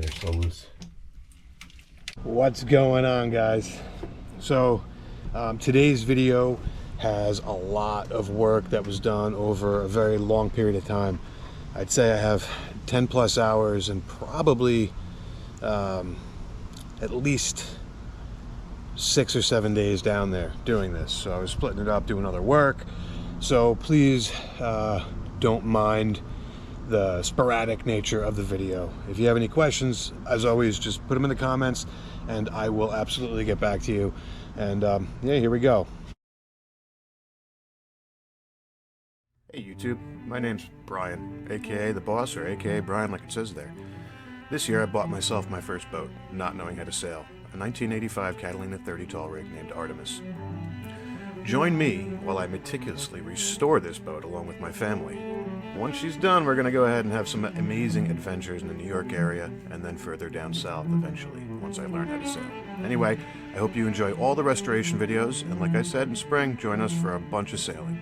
they're so loose. What's going on, guys? So today's video has a lot of work that was done over a very long period of time. I'd say I have 10 plus hours and probably at least 6 or 7 days down there doing this. So I was splitting it up, doing other work. So please don't mind the sporadic nature of the video. If you have any questions, as always, just put them in the comments and I will absolutely get back to you. And yeah, here we go. Hey YouTube, my name's Brian, aka The Boss, or aka Brian like it says there. This year I bought myself my first boat, not knowing how to sail, a 1985 Catalina 30 tall rig named Artemis. Join me while I meticulously restore this boat along with my family. Once she's done, we're going to go ahead and have some amazing adventures in the New York area and then further down south eventually, once I learn how to sail. Anyway, I hope you enjoy all the restoration videos, and like I said, in spring, join us for a bunch of sailing.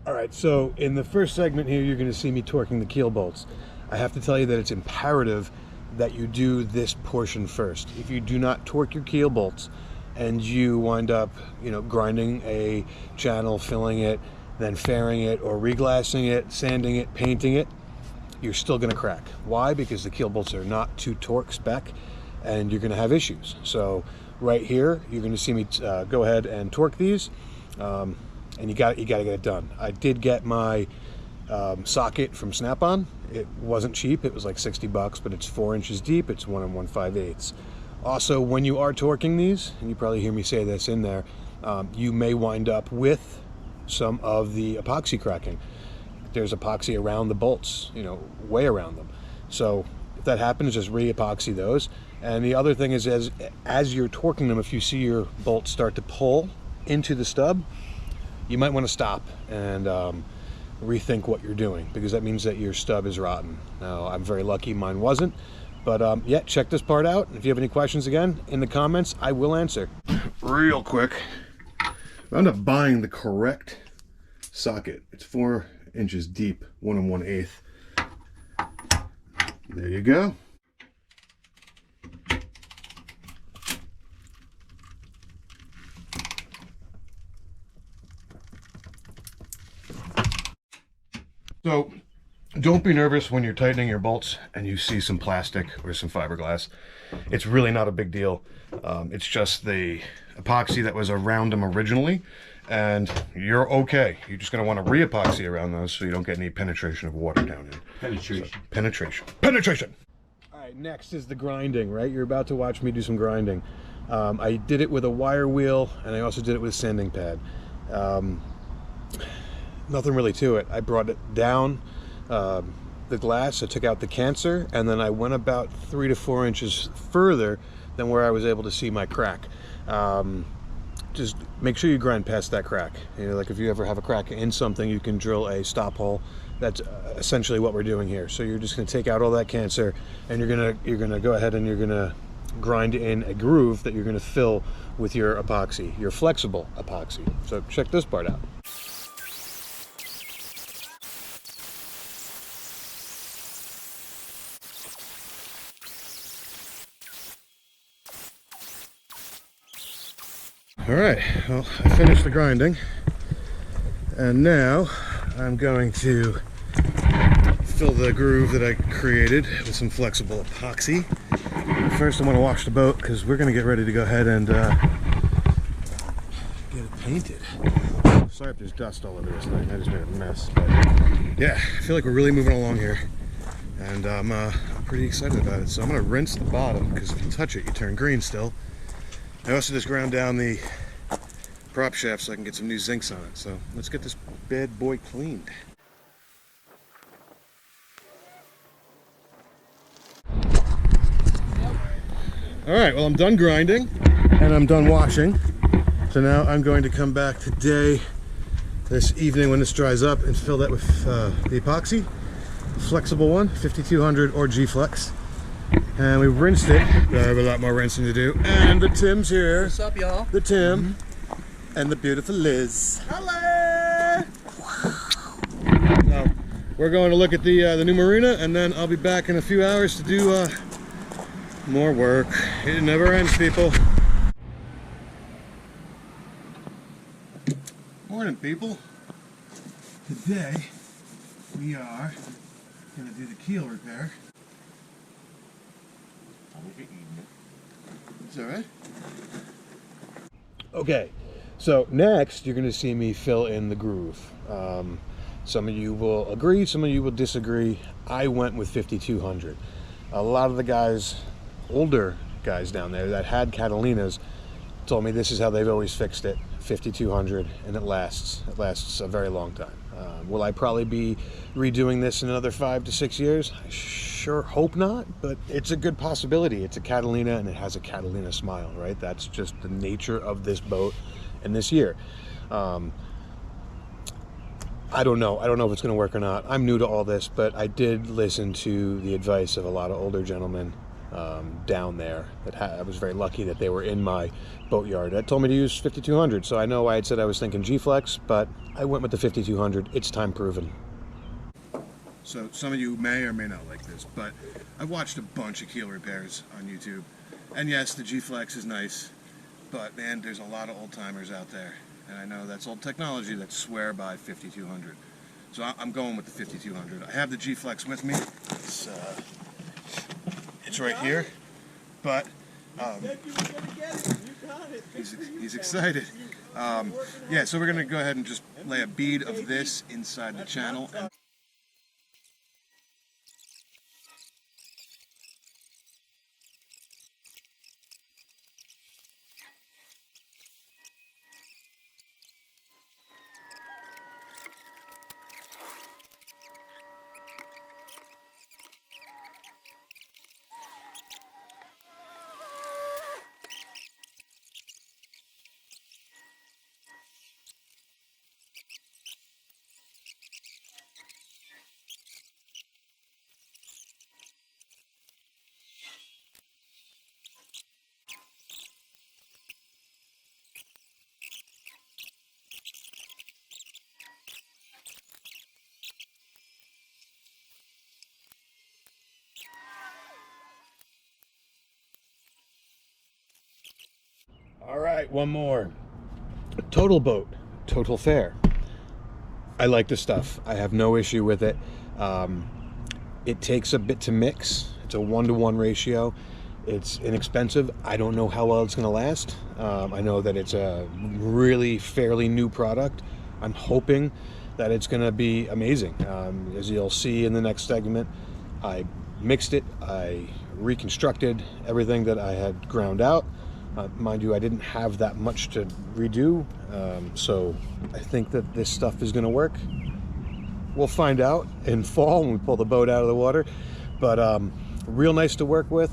Alright, so in the first segment here, you're going to see me torquing the keel bolts. I have to tell you that it's imperative that you do this portion first. If you do not torque your keel bolts and you wind up, grinding a channel, filling it, then fairing it, or reglassing it, sanding it, painting it, you're still going to crack. Why? Because the keel bolts are not to torque spec and you're going to have issues. So right here, you're going to see me go ahead and torque these, and you got to get it done. I did get my socket from Snap-on. It wasn't cheap, it was like 60 bucks, but it's 4 inches deep, it's 1 1/5/8. Also, when you are torquing these, and you probably hear me say this in there, you may wind up with some of the epoxy cracking. There's epoxy around the bolts, way around them. So if that happens, just re-epoxy those. And the other thing is, as you're torquing them, if you see your bolts start to pull into the stub, you might want to stop and rethink what you're doing, because that means that your stub is rotten. Now, I'm very lucky mine wasn't, but yeah, check this part out. If you have any questions, again, in the comments, I will answer. Real quick, I wound up buying the correct socket. It's 4 inches deep, 1 1/8. There you go. So don't be nervous when you're tightening your bolts and you see some plastic or some fiberglass. It's really not a big deal. It's just the epoxy that was around them originally, and you're okay. You're just going to want to re-epoxy around those so you don't get any penetration of water down in. Penetration. So, penetration. All right, next is the grinding, right? You're about to watch me do some grinding. I did it with a wire wheel, and I also did it with a sanding pad. Nothing really to it. I brought it down the glass, I took out the cancer, and then I went about 3 to 4 inches further than where I was able to see my crack. Just make sure you grind past that crack. Like if you ever have a crack in something, you can drill a stop hole. That's essentially what we're doing here. So you're just going to take out all that cancer, and you're gonna go ahead and you're gonna grind in a groove that you're going to fill with your epoxy, your flexible epoxy. So check this part out. All right, well, I finished the grinding, and now I'm going to fill the groove that I created with some flexible epoxy. First, I'm going to wash the boat because we're going to get ready to go ahead and get it painted. Sorry if there's dust all over this thing, I just made a mess. But yeah, I feel like we're really moving along here, and I'm pretty excited about it. So I'm going to rinse the bottom, because if you touch it, you turn green still. I also just ground down the prop shaft so I can get some new zincs on it. So let's get this bad boy cleaned. All right, well, I'm done grinding and I'm done washing. So now I'm going to come back today, this evening when this dries up, and fill that with the epoxy, flexible one, 5200 or G-Flex. And we rinsed it. I have a lot more rinsing to do. And the Tim's here. What's up, y'all? The Tim and the beautiful Liz. Hello! So, we're going to look at the new marina, and then I'll be back in a few hours to do more work. It never ends, people. Morning, people. Today we are going to do the keel repair. Is that right? Okay, so next you're going to see me fill in the groove. Some of you will agree, some of you will disagree. I went with 5200. A lot of the guys, older guys down there that had Catalinas, told me this is how they've always fixed it, 5200, and it lasts a very long time. Will I probably be redoing this in another 5 to 6 years? I sure hope not, but it's a good possibility. It's a Catalina and it has a Catalina smile, right? That's just the nature of this boat and this year. I don't know if it's going to work or not. I'm new to all this, but I did listen to the advice of a lot of older gentlemen down there. I was very lucky that they were in my boatyard. That told me to use 5200, so I know I had said I was thinking G-Flex, but I went with the 5200. It's time proven. So some of you may or may not like this, but I watched a bunch of keel repairs on YouTube, and yes, the G-Flex is nice, but man, there's a lot of old timers out there, and I know that's old technology that swear by 5200. So I'm going with the 5200. I have the G-Flex with me. It's right here, but he's excited. Yeah, so we're gonna go ahead and just lay a bead of this inside the channel. All right, one more. Total boat, total fare. I like the stuff. I have no issue with it. It takes a bit to mix. It's a 1-to-1 ratio. It's inexpensive. I don't know how well it's going to last. I know that it's a really fairly new product. I'm hoping that it's going to be amazing. As you'll see in the next segment, I mixed it. I reconstructed everything that I had ground out. Mind you, I didn't have that much to redo, so I think that this stuff is going to work. We'll find out in fall when we pull the boat out of the water, but real nice to work with.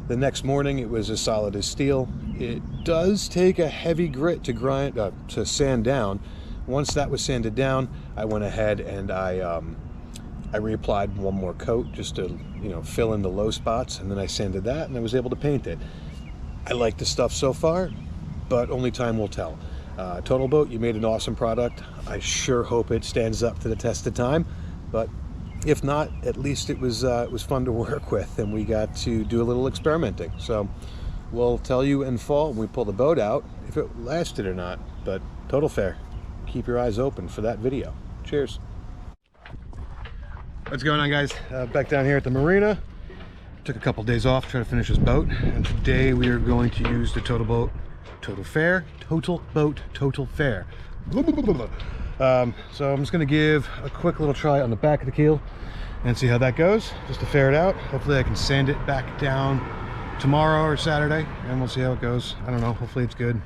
The next morning it was as solid as steel. It does take a heavy grit to grind, to sand down. Once that was sanded down, I went ahead and I reapplied one more coat just to fill in the low spots, and then I sanded that and I was able to paint it. I like the stuff so far, but only time will tell. Total Boat, you made an awesome product. I sure hope it stands up to the test of time, but if not, at least it was fun to work with, and we got to do a little experimenting. So we'll tell you in fall when we pull the boat out if it lasted or not, but total fare. Keep your eyes open for that video. Cheers. What's going on, guys? Back down here at the marina. Took a couple days off trying to finish this boat, and today we are going to use the Total Boat Total Fare. Total Boat Total Fare. So I'm just going to give a quick little try on the back of the keel and see how that goes, just to fare it out. Hopefully I can sand it back down tomorrow or Saturday, and we'll see how it goes. I don't know, hopefully it's good.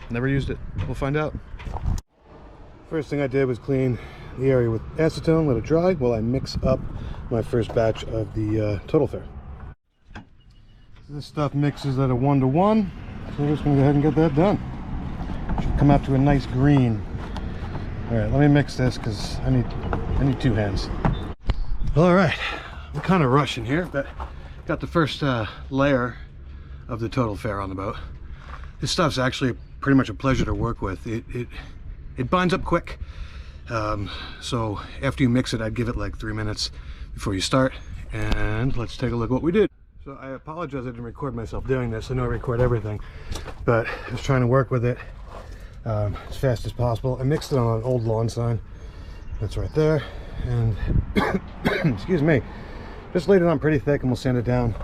Never used it. We'll find out. First thing I did was clean the area with acetone, let it dry while I mix up my first batch of the Total Fare. This stuff mixes at a 1-to-1, so we're just going to go ahead and get that done. Should come out to a nice green. All right, let me mix this because I need two hands. All right, I'm kind of rushing here, but got the first layer of the Total Fare on the boat. This stuff's actually pretty much a pleasure to work with. It binds up quick. So after you mix it, I'd give it like 3 minutes before you start. And let's take a look at what we did. So I apologize I didn't record myself doing this. I know I record everything, but I was trying to work with it as fast as possible. I mixed it on an old lawn sign. That's right there. And excuse me, just laid it on pretty thick, and we'll sand it down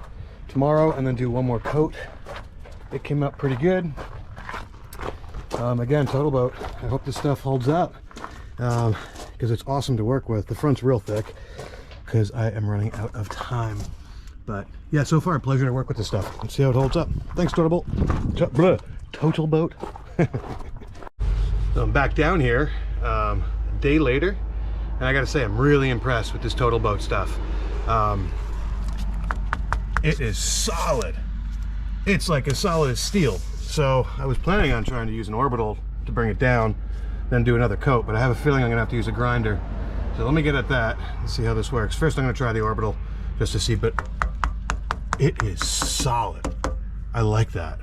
tomorrow and then do one more coat. It came out pretty good. Again, total boat. I hope this stuff holds up because it's awesome to work with. The front's real thick because I am running out of time. But yeah, so far a pleasure to work with this stuff. Let's see how it holds up. Thanks, Total Boat. Total Boat. So I'm back down here a day later, and I gotta say I'm really impressed with this Total Boat stuff. It is solid. It's like as solid as steel. So I was planning on trying to use an orbital to bring it down, then do another coat, but I have a feeling I'm gonna have to use a grinder. So let me get at that and see how this works. First I'm gonna try the orbital just to see, but it is solid. I like that.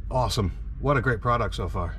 Awesome. What a great product so far.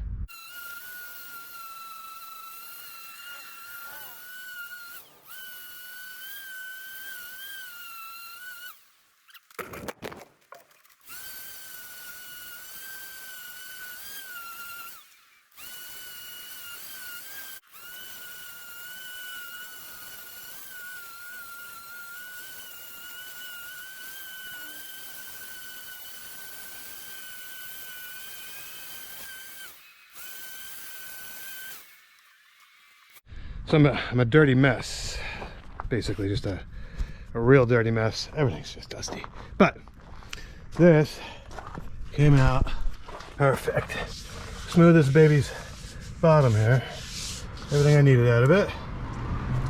So I'm a dirty mess, basically just a real dirty mess. Everything's just dusty. But this came out perfect. Smooth as baby's bottom here. Everything I needed out of it.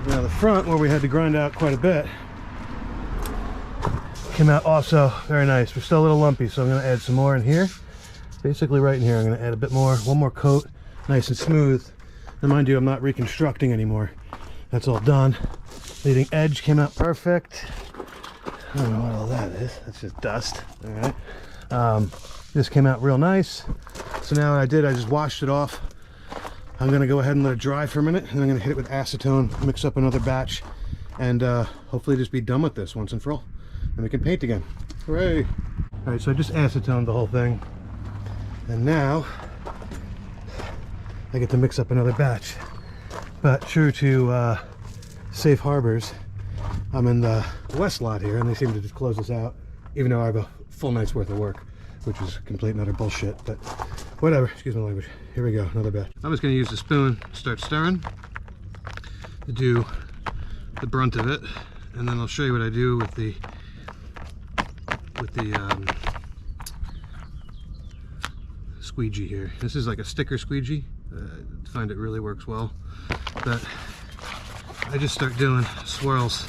Now the front, where we had to grind out quite a bit, came out also very nice. We're still a little lumpy, so I'm gonna add some more in here. Basically right in here, I'm gonna add a bit more, one more coat, nice and smooth. And mind you, I'm not reconstructing anymore. That's all done. Leading edge came out perfect. I don't know what all that is. That's just dust. All right. This came out real nice. So now what I did, I just washed it off. I'm gonna go ahead and let it dry for a minute, and I'm gonna hit it with acetone, mix up another batch, and hopefully just be done with this once and for all. And we can paint again. Hooray! All right, so I just acetoned the whole thing. And now I get to mix up another batch. But true to safe harbors, I'm in the west lot here, and they seem to just close us out, even though I have a full night's worth of work, which is complete and utter bullshit, but whatever. Excuse my language. Here we go, another batch. I'm just going to use the spoon, start stirring to do the brunt of it, and then I'll show you what I do with the squeegee here. This is like a sticker squeegee. I find it really works well, but I just start doing swirls.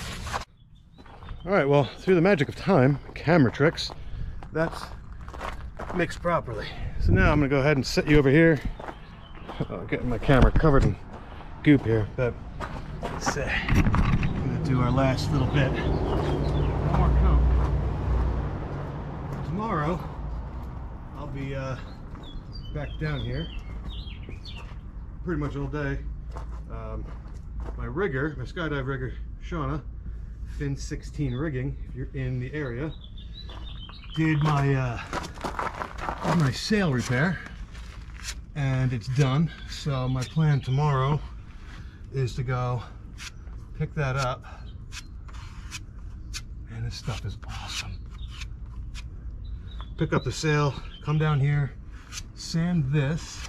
All right, well, through the magic of time, camera tricks, that's mixed properly. So now I'm gonna go ahead and set you over here. Getting my camera covered in goop here, but let's see. I'm gonna do our last little bit. One more coat. Tomorrow, I'll be back down here pretty much all day. My rigger, my skydive rigger, Shauna, Fin 16 rigging, if you're in the area, did my sail repair, and it's done. So my plan tomorrow is to go pick that up, and this stuff is awesome. Pick up the sail, come down here, sand this.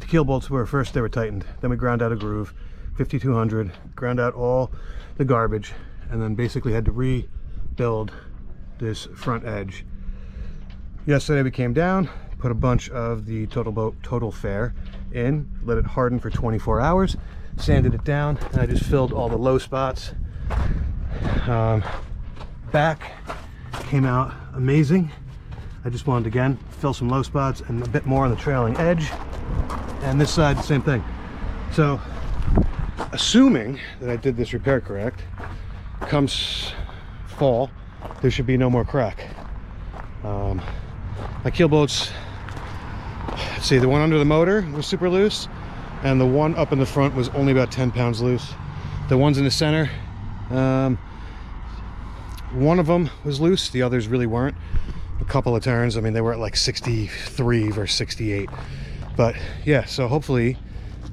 The keel bolts were first, they were tightened, then we ground out a groove, 5200, ground out all the garbage, and then basically had to rebuild this front edge. Yesterday we came down, put a bunch of the total fare in, let it harden for 24 hours, sanded it down, and I just filled all the low spots. Back came out amazing. I just wanted to, again, fill some low spots and a bit more on the trailing edge. And this side, the same thing. So, assuming that I did this repair correct, comes fall, there should be no more crack. My keel boats, let's see, the one under the motor was super loose, and the one up in the front was only about 10 pounds loose. The ones in the center, one of them was loose, the others really weren't. A couple of turns, I mean, they were at like 63 versus 68. But yeah, so hopefully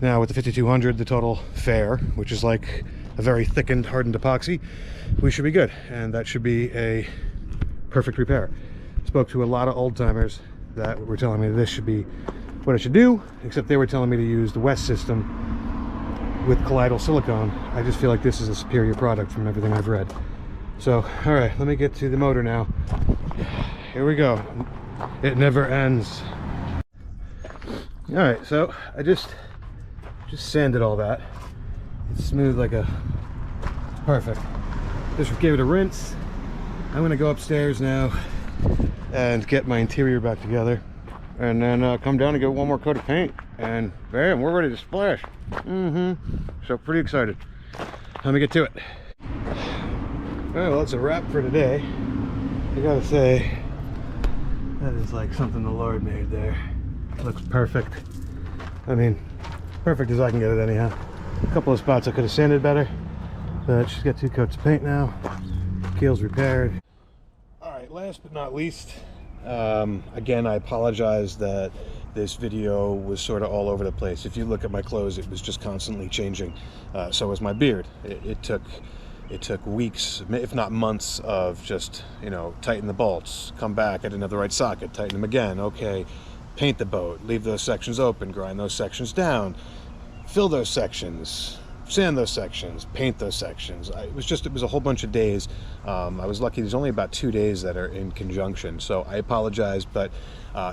now with the 5200, the total fare, which is like a very thickened, hardened epoxy, we should be good. And that should be a perfect repair. Spoke to a lot of old timers that were telling me this should be what I should do, except they were telling me to use the West system with colloidal silicone. I just feel like this is a superior product from everything I've read. So, all right, let me get to the motor now. Here we go. It never ends. All right, so I just sanded all that. It's smooth like a perfect. Just gave it a rinse. I'm gonna go upstairs now and get my interior back together, and then come down and get one more coat of paint, and bam, we're ready to splash. So pretty excited. Let me get to it. All right, well, that's a wrap for today. I gotta say, that is like something the Lord made there. It looks perfect. I mean, perfect as I can get it anyhow. A couple of spots I could have sanded better, but she's got 2 coats of paint now. Keel's repaired. All right, last but not least, again, I apologize that this video was sort of all over the place. If you look at my clothes, it was just constantly changing. So was my beard. It took weeks, if not months, of just, you know, tighten the bolts, come back, I didn't have the right socket, tighten them again, okay, paint the boat, leave those sections open, grind those sections down, fill those sections, sand those sections, paint those sections. It was a whole bunch of days. I was lucky there's only about 2 days that are in conjunction, so I apologize, but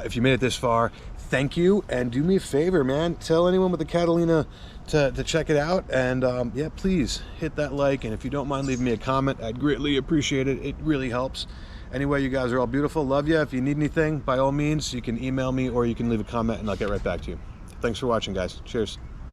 if you made it this far, thank you, and do me a favor, man, tell anyone with the Catalina to check it out, and yeah, please hit that like, and if you don't mind leaving me a comment, I'd greatly appreciate it. It really helps. Anyway, you guys are all beautiful, love you. If you need anything, by all means, you can email me or you can leave a comment and I'll get right back to you. Thanks for watching, guys. Cheers.